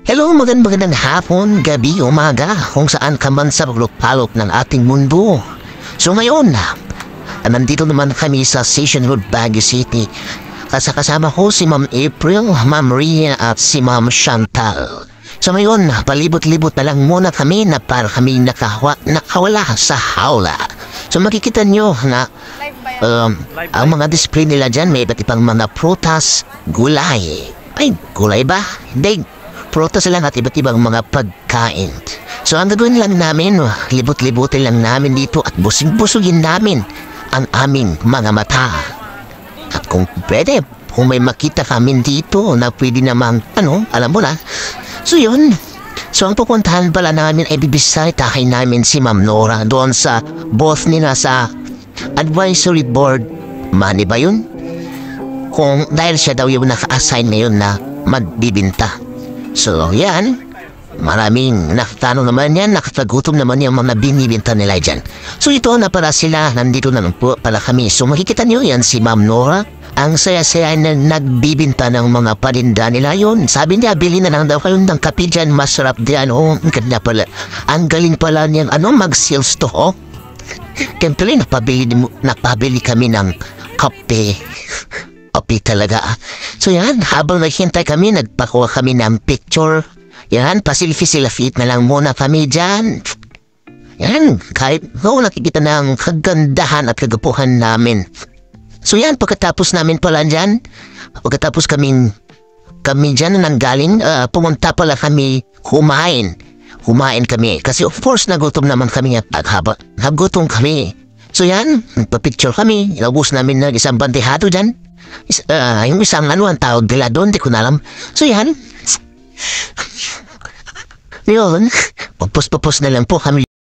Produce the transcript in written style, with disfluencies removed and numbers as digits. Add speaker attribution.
Speaker 1: Hello, magandang hapon, gabi, umaga, kung saan ka man sa paglupalok ng ating mundo. So ngayon, nandito naman kami sa Station Road, Baguio City. Kasama ko si Ma'am April, Ma'am Rhea at si Ma'am Chantal. So ngayon, palibot-libot na lang muna kami na para kami nakawala sa hawla. So makikita nyo na ang mga display nila dyan, may iba't ibang mga prutas, gulay. Ay, gulay ba? Hindi. Prutas lang at iba't ibang mga pagkain. So ang gagawin lang namin, libot-libutin lang namin dito at busing-busugin namin ang aming mga mata. At kung pwede, kung may makita kami dito na pwede namang, alam mo na. So yun. So ang pupuntahan pala namin ay bibisitahin namin si Ma'am Nora doon sa boss nila sa advisory board. Mani ba yun? Kung dahil siya daw yung naka-assign ngayon na magbibinta. So, yan. Maraming nakatanong naman yan, nakatagutom naman yung mga binibinta nila dyan. So, ito na para sila. Nandito na lang po pala kami. So, makikita nyo yan si Ma'am Nora. Ang saya-saya na nagbibinta ng mga paninda nila yun. Sabi niya, bili na lang daw kayo ng kape dyan. Masarap diyan. Oh, ganda pala. Ang galing pala niyang mag-sales to, oh. Kaya tuloy, napabili kami ng kape. Kape talaga. So yan, habang naghintay kami, nagpakuha kami ng picture. Yan, pasilfi-silafit na lang muna kami dyan. Yan, kahit nakikita na ang kagandahan at kagapuhan namin. So yan, pagkatapos namin pala dyan, pagkatapos kami dyan na nanggaling, pumunta pala kami kumain. Kumain kami. Kasi of course, nagutom naman kami at nagutom kami. So yan, nagpa-picture kami. Inaubos namin ng isang bandehado dyan. Yung isang ang tawag nila doon, di ko na alam. So yan. Yun, papos na lang po kami.